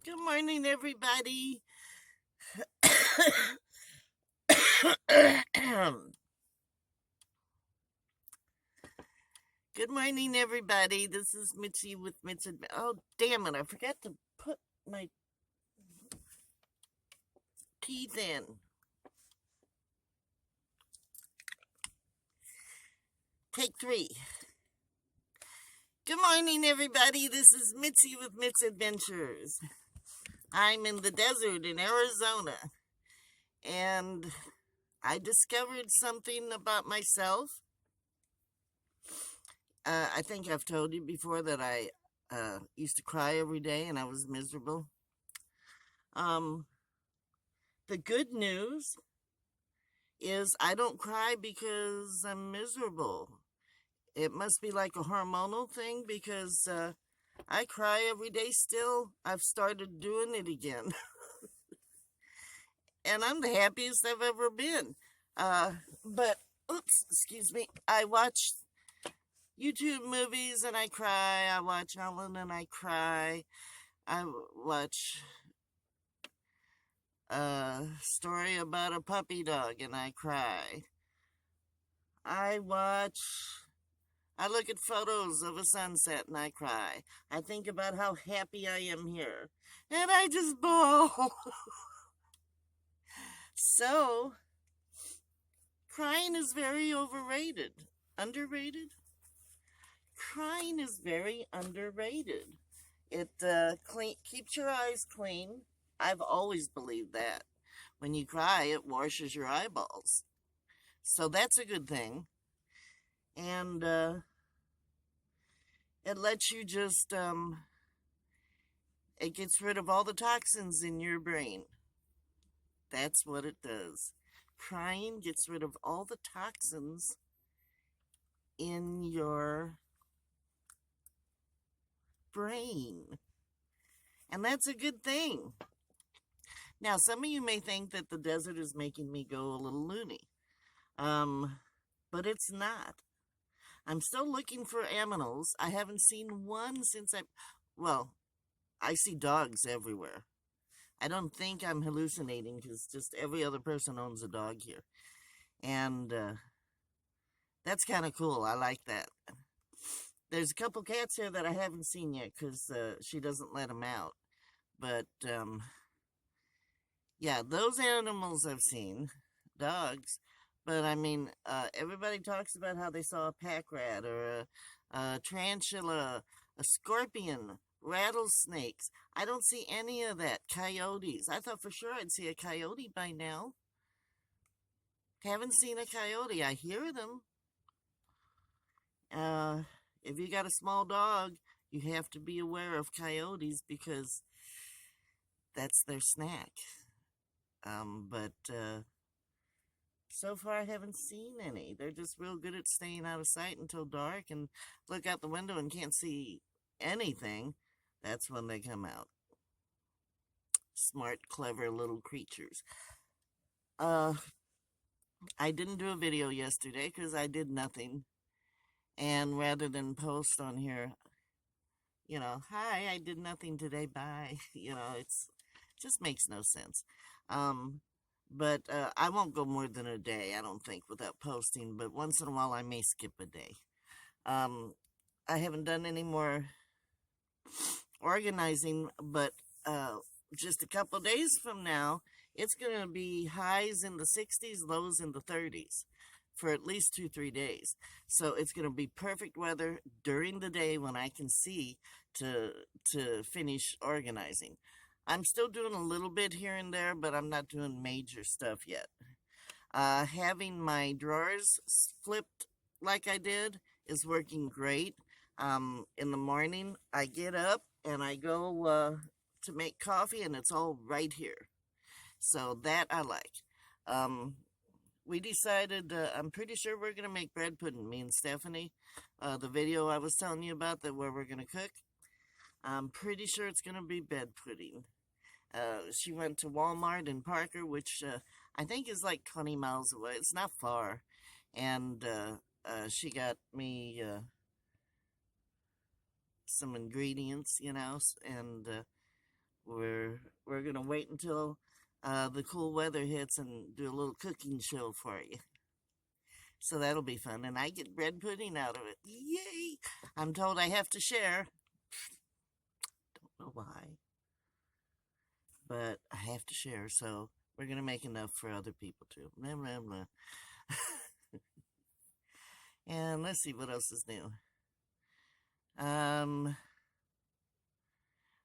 Good morning, everybody. Good morning, everybody. This is Mitzi with Mitzi. Oh, damn it. I forgot to put my teeth in. Take three. Good morning, everybody. This is Mitzi with Mitz Adventures. I'm in the desert in Arizona, and I discovered something about myself. I think I've told you before that I used to cry every day and I was miserable. Um, the good news is I don't cry because I'm miserable. It must be like a hormonal thing because I cry every day still. I've started doing it again. And I'm the happiest I've ever been. Uh, but, oops, excuse me. I watch YouTube movies and I cry. I watch Ellen and I cry. I watch a story about a puppy dog and I cry. I watch I look at photos of a sunset and I cry. I think about how happy I am here. And I just bawl. So, crying is very overrated. Underrated? Crying is very underrated. It keeps your eyes clean. I've always believed that. When you cry, it washes your eyeballs. So that's a good thing. And it lets you just it gets rid of all the toxins in your brain. That's what it does. Crying gets rid of all the toxins in your brain. And that's a good thing. Now, some of you may think that the desert is making me go a little loony. But it's not. I'm still looking for aminals. I haven't seen one since well, I see dogs everywhere. I don't think I'm hallucinating because just every other person owns a dog here. And that's kind of cool. I like that. There's a couple cats here that I haven't seen yet because she doesn't let them out. But yeah, those animals I've seen, dogs. But I mean, everybody talks about how they saw a pack rat or a tarantula, a scorpion, rattlesnakes. I don't see any of that. Coyotes. I thought for sure I'd see a coyote by now. Haven't seen a coyote. I hear them. Uh, if you got a small dog, you have to be aware of coyotes because that's their snack. But so far I haven't seen any. They're just real good at staying out of sight until dark and look out the window and can't see anything. That's when they come out. Smart, clever little creatures. Uh, I didn't do a video yesterday because I did nothing. And rather than post on here, hi, I did nothing today, bye. It's just makes no sense. Um, but I won't go more than a day, I don't think, without posting. But once in a while, I may skip a day. Um, I haven't done any more organizing, but just a couple days from now, it's going to be highs in the 60s, lows in the 30s for at least 2-3 days. So it's going to be perfect weather during the day when I can see to finish organizing. I'm still doing a little bit here and there, but I'm not doing major stuff yet. Having my drawers flipped like I did is working great. In the morning, I get up and I go to make coffee, and it's all right here. So that I like. Um, we decided, I'm pretty sure we're going to make bread pudding, me and Stephanie. The video I was telling you about, that where we're going to cook, I'm pretty sure it's going to be bread pudding. She went to Walmart in Parker, which I think is like 20 miles away. It's not far. And she got me some ingredients, and we're gonna wait until the cool weather hits and do a little cooking show for you. So that'll be fun, and I get bread pudding out of it. Yay! I'm told I have to share. Don't know why, but I have to share. So we're gonna make enough for other people too. Blah blah blah. And let's see what else is new. I'm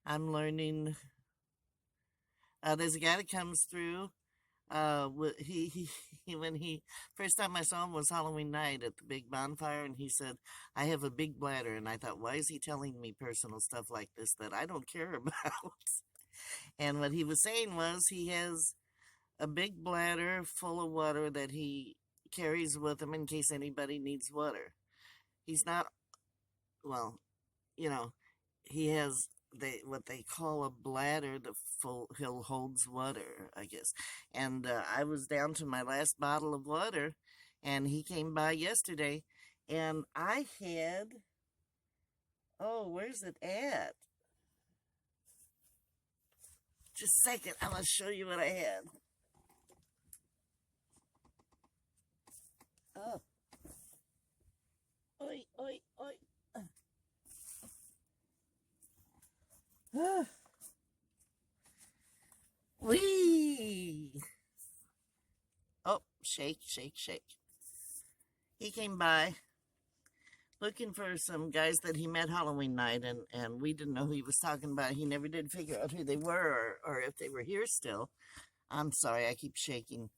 learning. There's a guy that comes through. When he first time I saw him was Halloween night at the big bonfire, and he said, "I have a big bladder," and I thought, why is he telling me personal stuff like this that I don't care about? And what he was saying was he has a big bladder full of water that he carries with him in case anybody needs water. He's not, well, you know, he has what they call a bladder that holds water, I guess. And I was down to my last bottle of water, and he came by yesterday, and I had, oh, where's it at? Just a second, I'm going to show you what I had. Oh. Oi, oi, oi. Wee! Oh, shake, shake, shake. He came by looking for some guys that he met Halloween night, and we didn't know who he was talking about. He never did figure out who they were or if they were here still. I'm sorry, I keep shaking.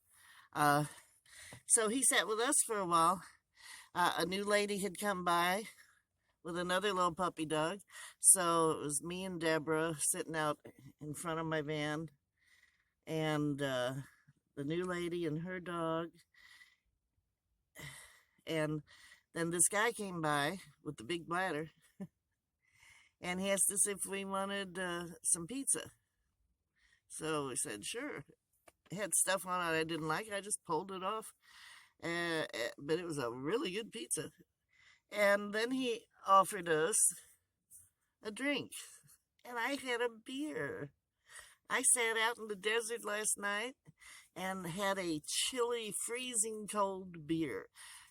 So he sat with us for a while. A new lady had come by with another little puppy dog. So it was me and Deborah sitting out in front of my van, and the new lady and her dog. And then this guy came by with the big bladder, and he asked us if we wanted some pizza. So we said, sure. It had stuff on it I didn't like. I just pulled it off. But it was a really good pizza. And then he offered us a drink, and I had a beer. I sat out in the desert last night and had a chilly, freezing cold beer,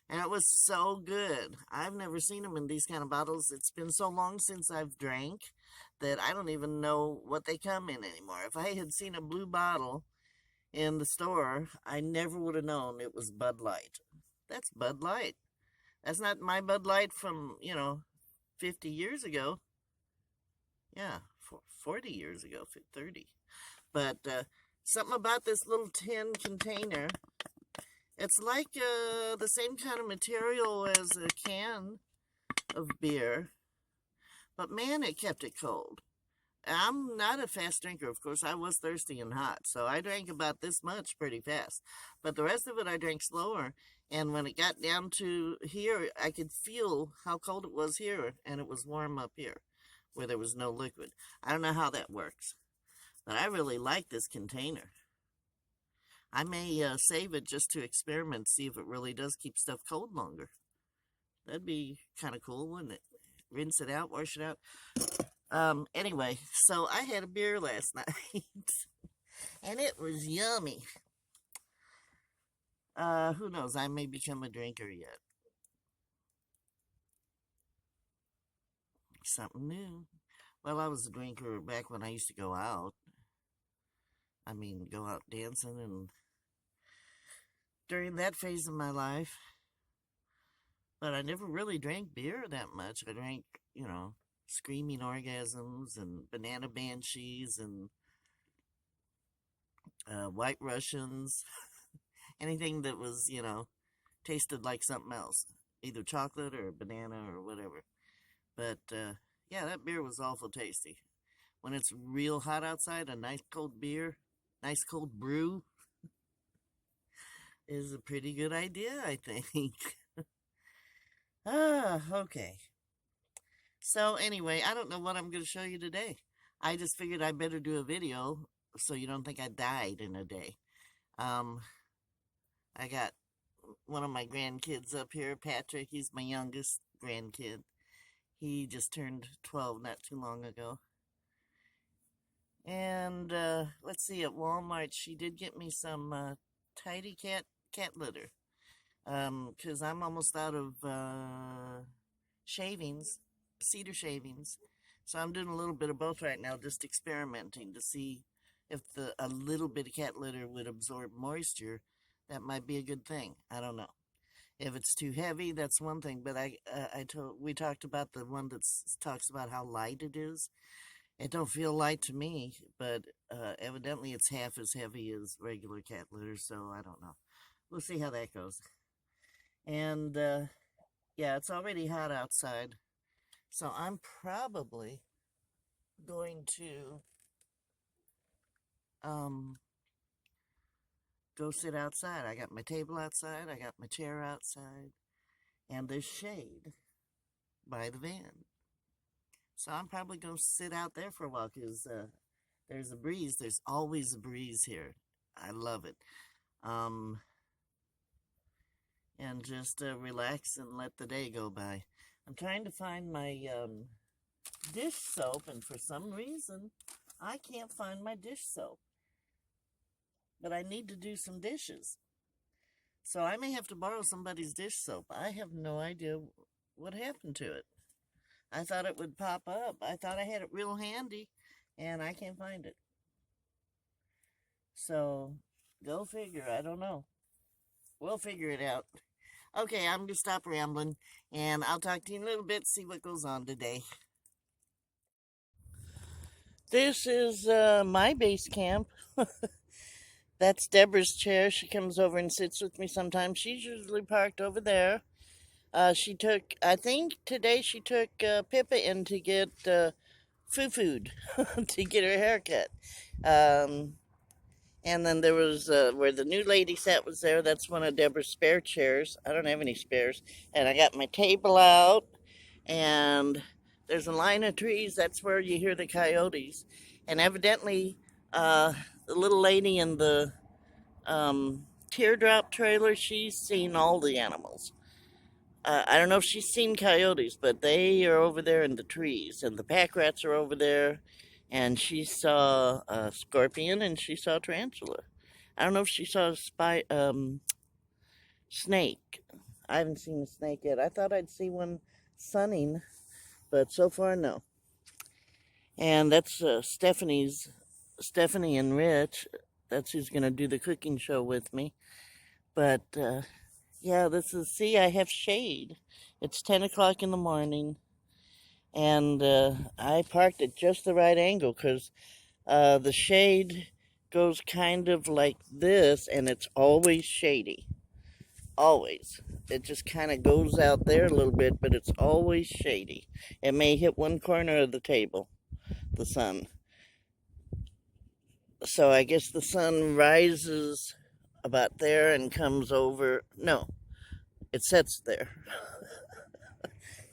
and it was so good. I've never seen them in these kind of bottles. It's been so long since I've drank that I don't even know what they come in anymore. If I had seen a blue bottle in the store, I never would have known it was Bud Light. That's Bud Light. That's not my Bud Light from, 50 years ago. Yeah, 40 years ago, 30. But something about this little tin container. It's like the same kind of material as a can of beer. But man, it kept it cold. I'm not a fast drinker, of course. I was thirsty and hot, so I drank about this much pretty fast. But the rest of it I drank slower, and when it got down to here, I could feel how cold it was here, and it was warm up here, where there was no liquid. I don't know how that works, but I really like this container. I may save it just to experiment, see if it really does keep stuff cold longer. That'd be kind of cool, wouldn't it? Rinse it out, wash it out. Anyway, so I had a beer last night, and it was yummy. Who knows, I may become a drinker yet. Something new. Well, I was a drinker back when I used to go out. I mean, go out dancing, and during that phase of my life. But I never really drank beer that much. I drank, Screaming Orgasms and Banana Banshees and White Russians. Anything that was, tasted like something else. Either chocolate or banana or whatever. But, yeah, that beer was awful tasty. When it's real hot outside, a nice cold beer, nice cold brew, is a pretty good idea, I think. Okay. So anyway, I don't know what I'm going to show you today. I just figured I better do a video so you don't think I died in a day. I got one of my grandkids up here, Patrick. He's my youngest grandkid. He just turned 12 not too long ago. And let's see, at Walmart, she did get me some tidy cat litter. 'Cause I'm almost out of shavings, cedar shavings. So I'm doing a little bit of both right now, just experimenting to see if a little bit of cat litter would absorb moisture. That might be a good thing. I don't know. If it's too heavy, that's one thing. But we talked about the one that talks about how light it is. It don't feel light to me, but evidently it's half as heavy as regular cat litter. So I don't know. We'll see how that goes. And yeah, it's already hot outside. So I'm probably going to um, go sit outside. I got my table outside, I got my chair outside, and there's shade by the van. So I'm probably going to sit out there for a while because there's a breeze. There's always a breeze here. I love it. And just relax and let the day go by. I'm trying to find my dish soap, and for some reason, I can't find my dish soap. But I need to do some dishes. So I may have to borrow somebody's dish soap. I have no idea what happened to it. I thought it would pop up. I thought I had it real handy, and I can't find it. So, go figure. I don't know. We'll figure it out. Okay, I'm going to stop rambling, and I'll talk to you in a little bit, see what goes on today. This is my base camp. That's Deborah's chair. She comes over and sits with me sometimes. She's usually parked over there. I think today she took Pippa in to get food to get her haircut. And then there was where the new lady sat was there. That's one of Deborah's spare chairs. I don't have any spares. And I got my table out, and there's a line of trees. That's where you hear the coyotes. And evidently, the little lady in the teardrop trailer, she's seen all the animals. I don't know if she's seen coyotes, but they are over there in the trees, and the pack rats are over there. And she saw a scorpion, and she saw a tarantula. I don't know if she saw a snake. I haven't seen a snake yet. I thought I'd see one sunning, but so far, no. And that's Stephanie and Rich. That's who's going to do the cooking show with me. But, yeah, see, I have shade. It's 10 o'clock in the morning. And I parked at just the right angle because the shade goes kind of like this, and it's always shady. Always. It just kind of goes out there a little bit, but it's always shady. It may hit one corner of the table, the sun. So I guess the sun rises about there and comes over. No, it sets there.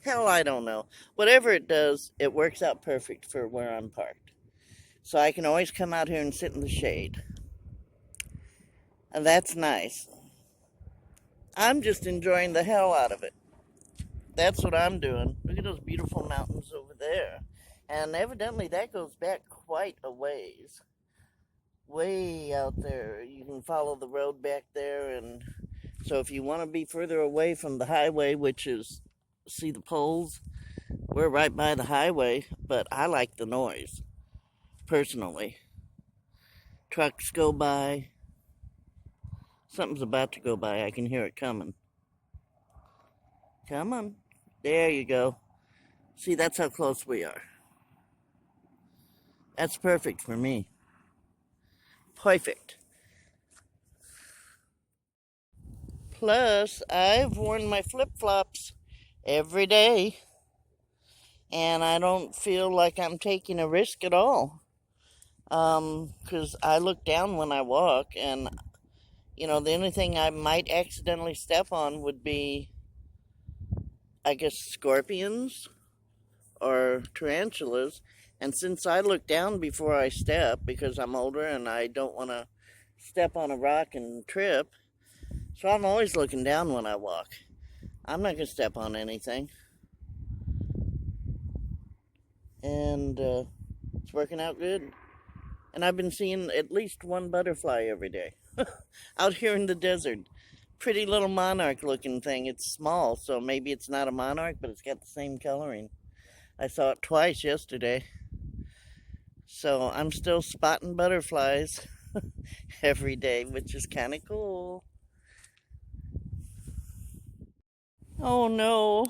Hell, I don't know. Whatever it does, it works out perfect for where I'm parked. So I can always come out here and sit in the shade. And that's nice. I'm just enjoying the hell out of it. That's what I'm doing. Look at those beautiful mountains over there. And evidently that goes back quite a ways. Way out there. You can follow the road back there. And so if you want to be further away from the highway, which is, see the poles? We're right by the highway, but I like the noise, personally. Trucks go by. Something's about to go by. I can hear it coming. Come on. There you go. See, that's how close we are. That's perfect for me. Perfect. Plus, I've worn my flip-flops every day, and I don't feel like I'm taking a risk at all. Because I look down when I walk, and, you know, the only thing I might accidentally step on would be, I guess, scorpions or tarantulas. And since I look down before I step, because I'm older and I don't want to step on a rock and trip, so I'm always looking down when I walk. I'm not going to step on anything. And it's working out good. And I've been seeing at least one butterfly every day out here in the desert. Pretty little monarch looking thing. It's small, so maybe it's not a monarch, but it's got the same coloring. I saw it twice yesterday. So I'm still spotting butterflies every day, which is kind of cool. Oh no,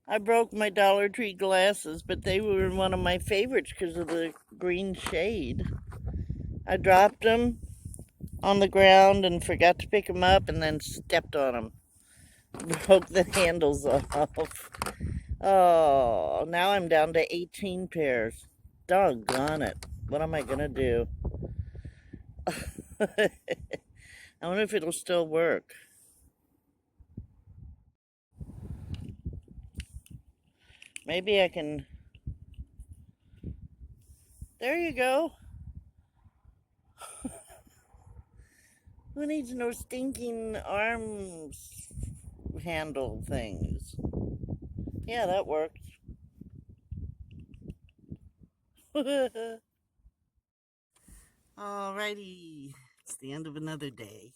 I broke my Dollar Tree glasses, but they were one of my favorites because of the green shade. I dropped them on the ground and forgot to pick them up and then stepped on them. Broke the handles off. Oh, now I'm down to 18 pairs. Doggone it. What am I going to do? I wonder if it'll still work. Maybe I can... There you go. Who needs no stinking arms handle things? Yeah, that works. Alrighty. It's the end of another day.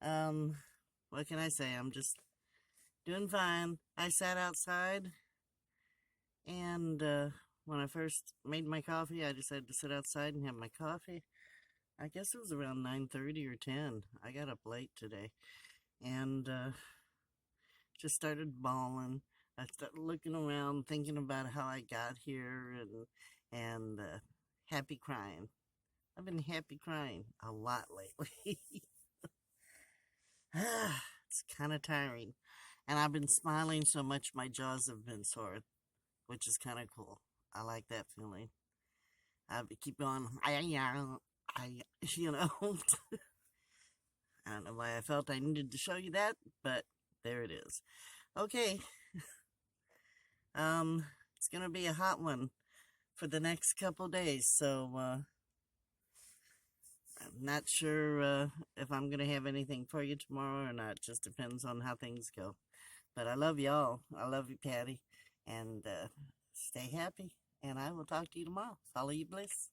What can I say? I'm just doing fine. I sat outside and when I first made my coffee, I decided to sit outside and have my coffee. I guess it was around 9:30 or 10. I got up late today and just started bawling. I started looking around, thinking about how I got here and happy crying. I've been happy crying a lot lately. It's kind of tiring. And I've been smiling so much my jaws have been sore, which is kind of cool. I like that feeling. I keep going, you know. I don't know why I felt I needed to show you that, but there it is. Okay. It's gonna be a hot one for the next couple days, so I'm not sure if I'm gonna have anything for you tomorrow or not. Just depends on how things go. But I love y'all. I love you, Patty, and stay happy. And I will talk to you tomorrow. Follow you, bliss.